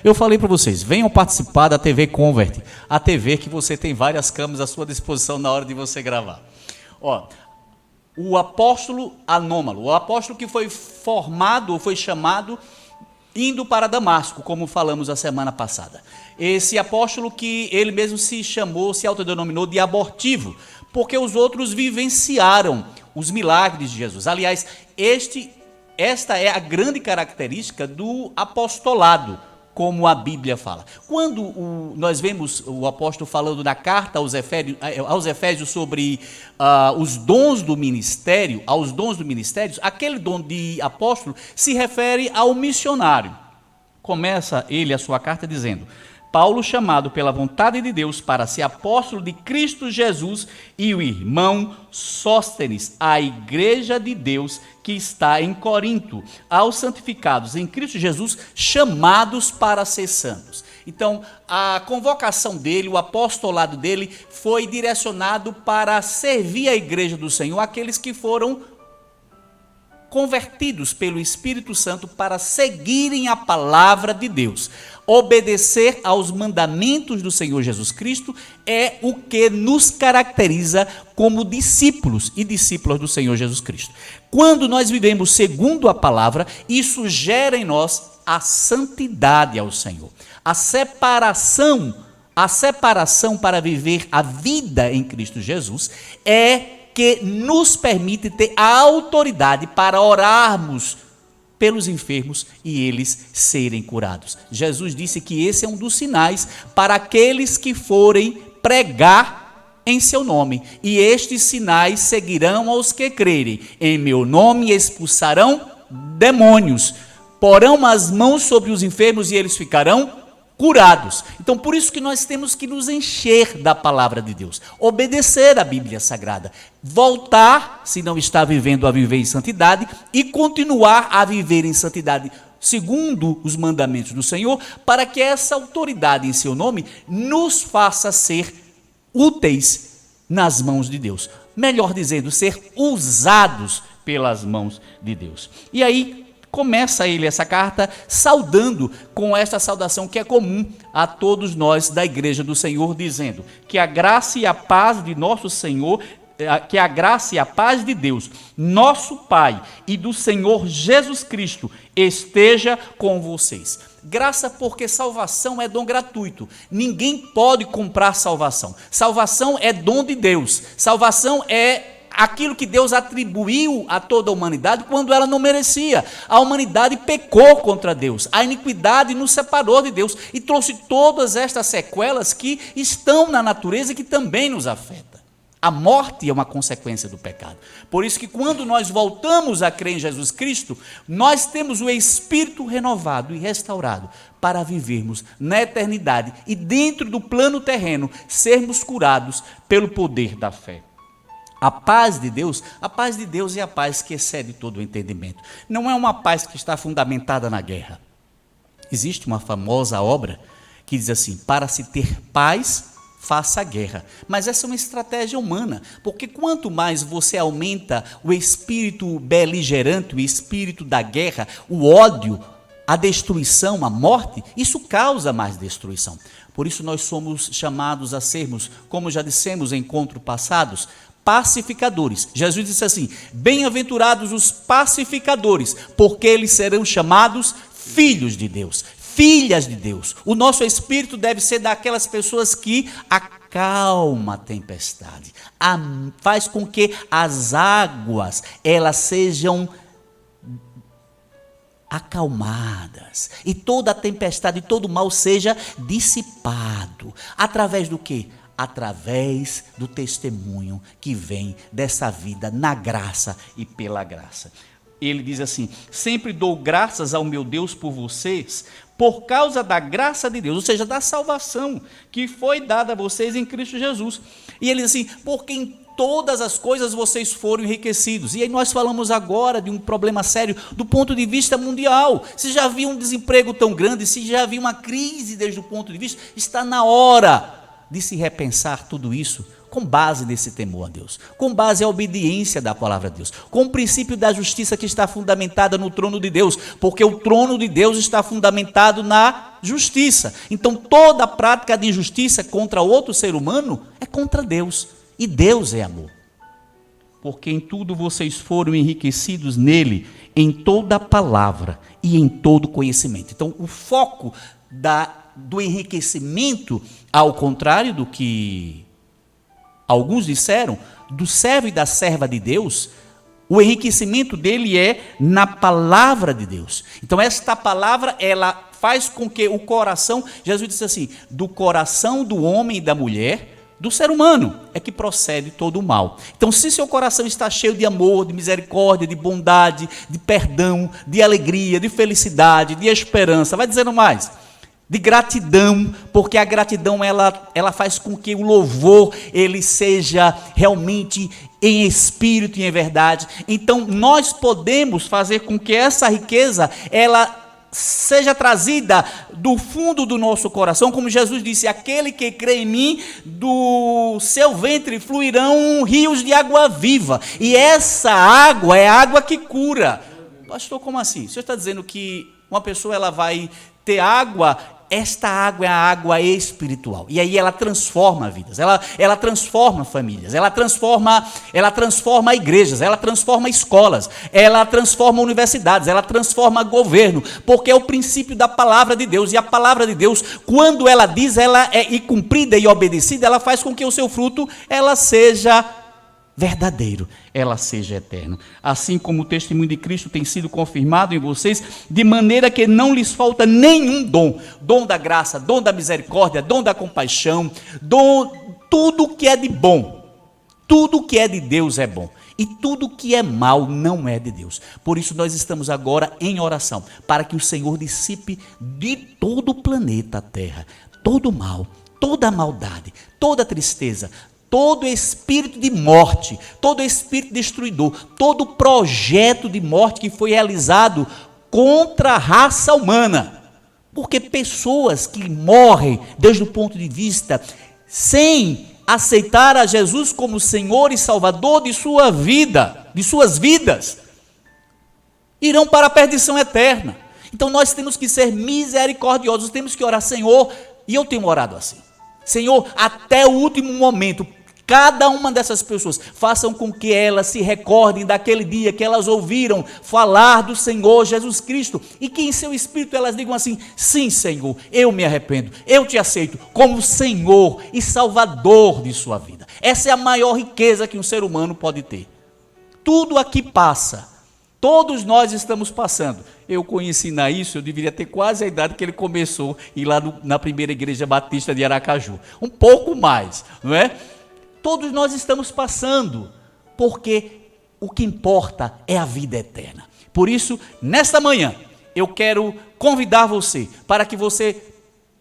Speaker 1: Eu falei para vocês, venham participar da TV Convert, a TV que você tem várias câmeras à sua disposição na hora de você gravar. O apóstolo anômalo, o apóstolo que foi formado, ou foi chamado, indo para Damasco, como falamos a semana passada. Esse apóstolo que ele mesmo se autodenominou de abortivo, porque os outros vivenciaram os milagres de Jesus. Aliás, esta é a grande característica do apostolado, como a Bíblia fala. Quando nós vemos o apóstolo falando na carta aos Efésios sobre os dons do ministério, aquele dom de apóstolo se refere ao missionário. Começa ele a sua carta dizendo: Paulo, chamado pela vontade de Deus para ser apóstolo de Cristo Jesus, e o irmão Sóstenes, a igreja de Deus que está em Corinto, aos santificados em Cristo Jesus, chamados para ser santos. Então, a convocação dele, o apostolado dele, foi direcionado para servir a igreja do Senhor, aqueles que foram convertidos pelo Espírito Santo para seguirem a palavra de Deus. Obedecer aos mandamentos do Senhor Jesus Cristo é o que nos caracteriza como discípulos e discípulas do Senhor Jesus Cristo. Quando nós vivemos segundo a palavra, isso gera em nós a santidade ao Senhor. A separação para viver a vida em Cristo Jesus é que nos permite ter a autoridade para orarmos pelos enfermos e eles serem curados. Jesus disse que esse é um dos sinais para aqueles que forem pregar em seu nome. E estes sinais seguirão aos que crerem. Em meu nome expulsarão demônios, porão as mãos sobre os enfermos e eles ficarão curados. Então, por isso que nós temos que nos encher da palavra de Deus, obedecer a Bíblia Sagrada, voltar, se não está vivendo, a viver em santidade, e continuar a viver em santidade, segundo os mandamentos do Senhor, para que essa autoridade em seu nome nos faça ser úteis nas mãos de Deus. Melhor dizendo, ser usados pelas mãos de Deus. E aí, começa ele essa carta saudando com esta saudação que é comum a todos nós da igreja do Senhor, dizendo que a graça e a paz de nosso Senhor, que a graça e a paz de Deus, nosso Pai, e do Senhor Jesus Cristo esteja com vocês. Graça, porque salvação é dom gratuito. Ninguém pode comprar salvação. Salvação é dom de Deus. Salvação é aquilo que Deus atribuiu a toda a humanidade quando ela não merecia. A humanidade pecou contra Deus, a iniquidade nos separou de Deus e trouxe todas estas sequelas que estão na natureza e que também nos afetam. A morte é uma consequência do pecado. Por isso que quando nós voltamos a crer em Jesus Cristo, nós temos o espírito renovado e restaurado para vivermos na eternidade e dentro do plano terreno, sermos curados pelo poder da fé. A paz de Deus é a paz que excede todo o entendimento. Não é uma paz que está fundamentada na guerra. Existe uma famosa obra que diz assim: para se ter paz, faça a guerra. Mas essa é uma estratégia humana, porque quanto mais você aumenta o espírito beligerante, o espírito da guerra, o ódio, a destruição, a morte, isso causa mais destruição. Por isso nós somos chamados a sermos, como já dissemos em encontros passados, pacificadores. Jesus disse assim: bem-aventurados os pacificadores, porque eles serão chamados filhos de Deus, filhas de Deus. O nosso espírito deve ser daquelas pessoas que acalma a tempestade, faz com que as águas elas sejam acalmadas e toda a tempestade, todo o mal seja dissipado. Através do quê? Através do testemunho que vem dessa vida na graça e pela graça. Ele diz assim: sempre dou graças ao meu Deus por vocês, por causa da graça de Deus, ou seja, da salvação que foi dada a vocês em Cristo Jesus. E ele diz assim: porque em todas as coisas vocês foram enriquecidos. E aí nós falamos agora de um problema sério do ponto de vista mundial. Se já havia um desemprego tão grande, se já havia uma crise desde o ponto de vista, está na hora de se repensar tudo isso com base nesse temor a Deus, com base na obediência da palavra de Deus, com o princípio da justiça que está fundamentada no trono de Deus, porque o trono de Deus está fundamentado na justiça. Então toda prática de injustiça contra outro ser humano é contra Deus, e Deus é amor. Porque em tudo vocês foram enriquecidos nele, em toda a palavra e em todo conhecimento. Então o foco do enriquecimento, ao contrário do que alguns disseram, do servo e da serva de Deus, o enriquecimento dele é na palavra de Deus. Então esta palavra, ela faz com que o coração, Jesus disse assim, do coração do homem e da mulher, do ser humano, é que procede todo o mal. Então se seu coração está cheio de amor, de misericórdia, de bondade, de perdão, de alegria, de felicidade, de esperança, vai dizendo mais, de gratidão, porque a gratidão ela faz com que o louvor ele seja realmente em espírito e em verdade. Então nós podemos fazer com que essa riqueza ela seja trazida do fundo do nosso coração, como Jesus disse, aquele que crê em mim, do seu ventre fluirão rios de água viva, e essa água é a água que cura. Pastor, como assim? O senhor está dizendo que uma pessoa ela vai ter água? Esta água é a água espiritual, e aí ela transforma vidas, ela transforma famílias, ela transforma igrejas, ela transforma escolas, ela transforma universidades, ela transforma governo, porque é o princípio da palavra de Deus, e a palavra de Deus, quando ela diz, ela é e cumprida e obedecida, ela faz com que o seu fruto, ela seja verdadeiro, ela seja eterna. Assim como o testemunho de Cristo tem sido confirmado em vocês, de maneira que não lhes falta nenhum dom da graça, dom da misericórdia, dom da compaixão, tudo que é de bom, tudo que é de Deus é bom, e tudo que é mal não é de Deus. Por isso nós estamos agora em oração, para que o Senhor dissipe de todo o planeta Terra, todo mal, toda maldade, toda tristeza, todo espírito de morte, todo espírito destruidor, todo projeto de morte que foi realizado contra a raça humana. Porque pessoas que morrem desde o ponto de vista sem aceitar a Jesus como Senhor e Salvador de sua vida, de suas vidas, irão para a perdição eterna. Então nós temos que ser misericordiosos, temos que orar, Senhor, e eu tenho orado assim, Senhor, até o último momento, cada uma dessas pessoas, façam com que elas se recordem daquele dia que elas ouviram falar do Senhor Jesus Cristo, e que em seu espírito elas digam assim, sim Senhor, eu me arrependo, eu te aceito como Senhor e Salvador de sua vida. Essa é a maior riqueza que um ser humano pode ter. Tudo aqui passa, todos nós estamos passando. Eu conheci Naício, eu deveria ter quase a idade que ele começou, ir lá na primeira igreja batista de Aracaju, um pouco mais, não é? Todos nós estamos passando, porque o que importa é a vida eterna. Por isso, nesta manhã, eu quero convidar você para que você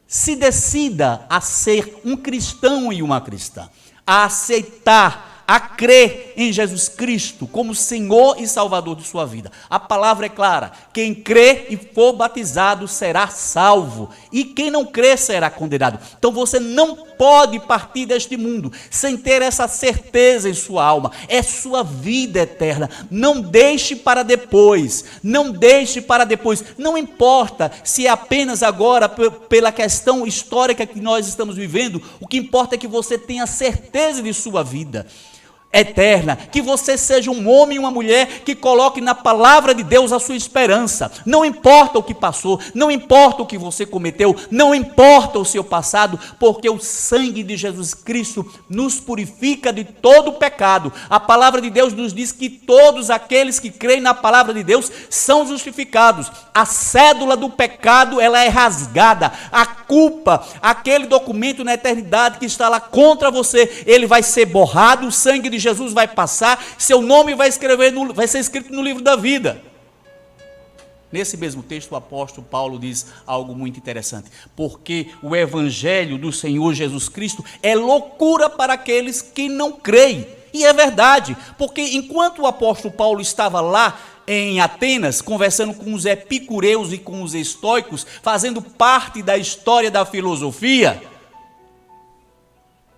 Speaker 1: se decida a ser um cristão e uma cristã, a aceitar, a crer em Jesus Cristo como Senhor e Salvador de sua vida. A palavra é clara, quem crê e for batizado será salvo, e quem não crê será condenado. Então você não pode partir deste mundo sem ter essa certeza em sua alma, é sua vida eterna. Não deixe para depois, não deixe para depois, não importa se é apenas agora pela questão histórica que nós estamos vivendo, o que importa é que você tenha certeza de sua vida eterna, que você seja um homem e uma mulher que coloque na palavra de Deus a sua esperança. Não importa o que passou, não importa o que você cometeu, não importa o seu passado, porque o sangue de Jesus Cristo nos purifica de todo o pecado. A palavra de Deus nos diz que todos aqueles que creem na palavra de Deus são justificados. A cédula do pecado, ela é rasgada. A culpa, aquele documento na eternidade que está lá contra você, ele vai ser borrado, o sangue de Jesus vai passar, seu nome vai ser escrito no livro da vida. Nesse mesmo texto, o apóstolo Paulo diz algo muito interessante, porque o evangelho do Senhor Jesus Cristo é loucura para aqueles que não creem. E é verdade, porque enquanto o apóstolo Paulo estava lá em Atenas, conversando com os epicureus e com os estoicos, fazendo parte da história da filosofia,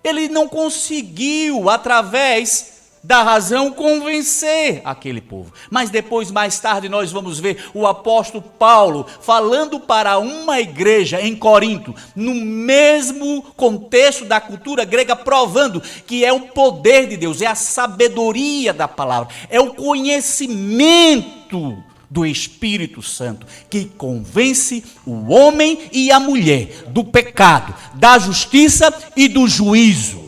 Speaker 1: ele não conseguiu, através da razão, convencer aquele povo. Mas depois, mais tarde, nós vamos ver o apóstolo Paulo falando para uma igreja em Corinto, no mesmo contexto da cultura grega, provando que é o poder de Deus, é a sabedoria da palavra, é o conhecimento do Espírito Santo que convence o homem e a mulher do pecado, da justiça e do juízo.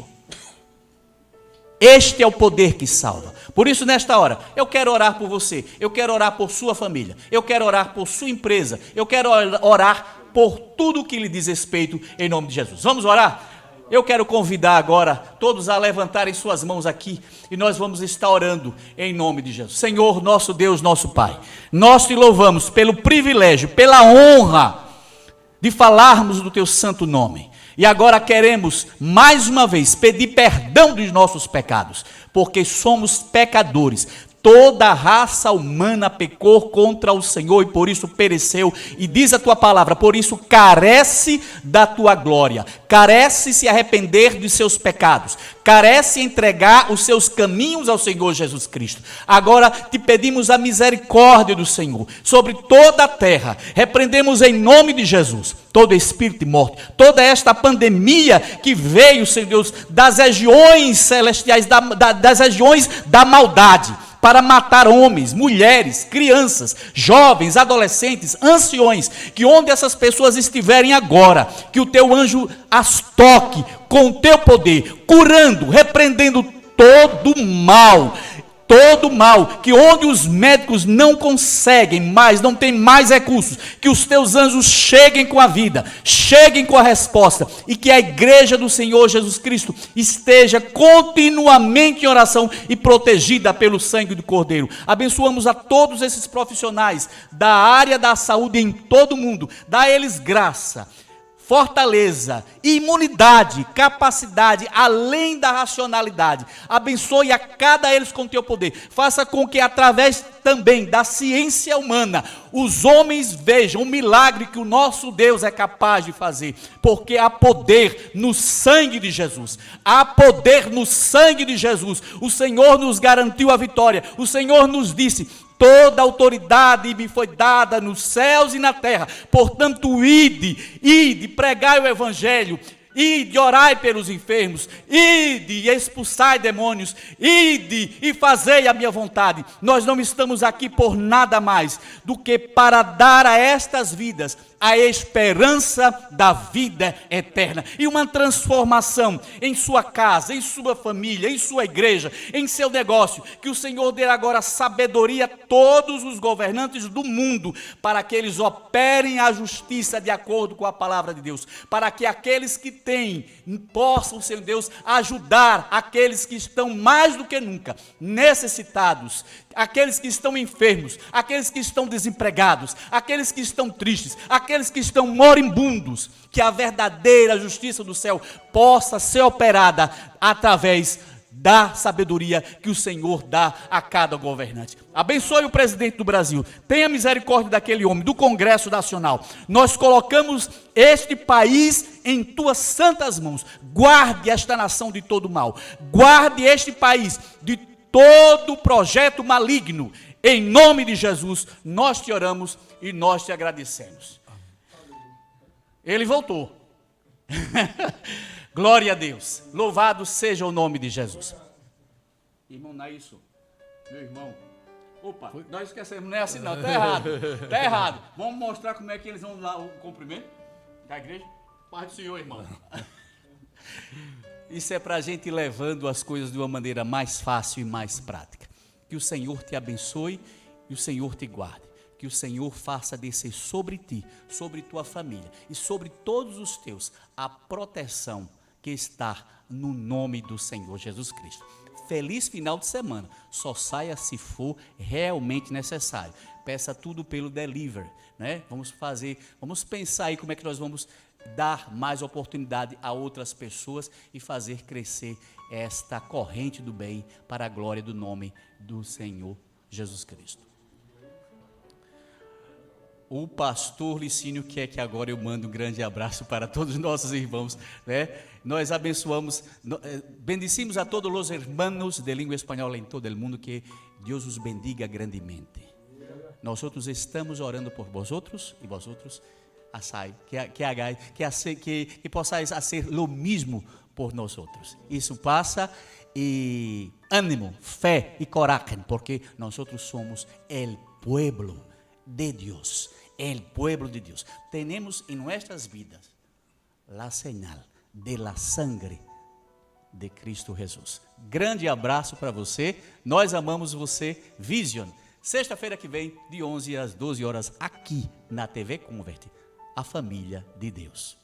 Speaker 1: Este é o poder que salva. Por isso, nesta hora, eu quero orar por você, eu quero orar por sua família, eu quero orar por sua empresa, eu quero orar por tudo que lhe diz respeito, em nome de Jesus. Vamos orar? Eu quero convidar agora todos a levantarem suas mãos aqui e nós vamos estar orando em nome de Jesus. Senhor, nosso Deus, nosso Pai, nós te louvamos pelo privilégio, pela honra de falarmos do teu santo nome. E agora queremos, mais uma vez, pedir perdão dos nossos pecados, porque somos pecadores. Toda a raça humana pecou contra o Senhor e por isso pereceu. E diz a tua palavra, por isso carece da tua glória, carece se arrepender de seus pecados, carece entregar os seus caminhos ao Senhor Jesus Cristo. Agora te pedimos a misericórdia do Senhor sobre toda a terra. Repreendemos em nome de Jesus todo espírito de morte, toda esta pandemia que veio, Senhor Deus, das regiões celestiais, das regiões da maldade, para matar homens, mulheres, crianças, jovens, adolescentes, anciões, que onde essas pessoas estiverem agora, que o teu anjo as toque com o teu poder, curando, repreendendo todo mal, que onde os médicos não conseguem mais, não tem mais recursos, que os teus anjos cheguem com a vida, cheguem com a resposta, e que a igreja do Senhor Jesus Cristo esteja continuamente em oração e protegida pelo sangue do Cordeiro. Abençoamos a todos esses profissionais da área da saúde em todo o mundo, dá a eles graça, fortaleza, imunidade, capacidade, além da racionalidade. Abençoe a cada eles com teu poder. Faça com que através também da ciência humana, os homens vejam o milagre que o nosso Deus é capaz de fazer. Porque há poder no sangue de Jesus. Há poder no sangue de Jesus. O Senhor nos garantiu a vitória. O Senhor nos disse: toda autoridade me foi dada nos céus e na terra, portanto ide, pregai o evangelho, ide, orai pelos enfermos, ide, expulsai demônios, ide e fazei a minha vontade. Nós não estamos aqui por nada mais do que para dar a estas vidas a esperança da vida eterna e uma transformação em sua casa, em sua família, em sua igreja, em seu negócio. Que o Senhor dê agora sabedoria a todos os governantes do mundo, para que eles operem a justiça de acordo com a palavra de Deus, para que aqueles que têm possam, Senhor Deus, ajudar aqueles que estão mais do que nunca necessitados, aqueles que estão enfermos, aqueles que estão desempregados, aqueles que estão tristes, aqueles que estão moribundos, que a verdadeira justiça do céu possa ser operada através da sabedoria que o Senhor dá a cada governante. Abençoe o presidente do Brasil, tenha misericórdia daquele homem, do Congresso Nacional. Nós colocamos este país em tuas santas mãos. Guarde esta nação de todo mal, guarde este país de todo projeto maligno. Em nome de Jesus, nós te oramos e nós te agradecemos. Ele voltou. Glória a Deus. Louvado seja o nome de Jesus. Irmão, não é isso? Meu irmão. Opa, nós esquecemos, não é assim não, está errado. Está errado. Vamos mostrar como é que eles vão dar o cumprimento da igreja? Paz do Senhor, irmão. Isso é para a gente ir levando as coisas de uma maneira mais fácil e mais prática. Que o Senhor te abençoe e o Senhor te guarde. Que o Senhor faça descer sobre ti, sobre tua família e sobre todos os teus a proteção que está no nome do Senhor Jesus Cristo. Feliz final de semana. Só saia se for realmente necessário. Peça tudo pelo delivery, né? Vamos pensar aí como é que nós vamos dar mais oportunidade a outras pessoas e fazer crescer esta corrente do bem para a glória do nome do Senhor Jesus Cristo. O pastor Licínio quer que agora eu mande um grande abraço para todos os nossos irmãos, né? Nós abençoamos, bendecimos a todos os hermanos de língua espanhola em todo o mundo, que Deus os bendiga grandemente. Nós estamos orando por vosotros e vosotros que possais fazer o mesmo por nós outros. Isso passa, e ânimo, fé e coragem, porque nós somos el pueblo de Deus, el pueblo de Deus. Temos em nossas vidas la señal de la sangre de Cristo Jesus. Grande abraço para você, nós amamos você. Vision, sexta-feira que vem, de 11 às 12 horas, aqui na TV Convert, a família de Deus.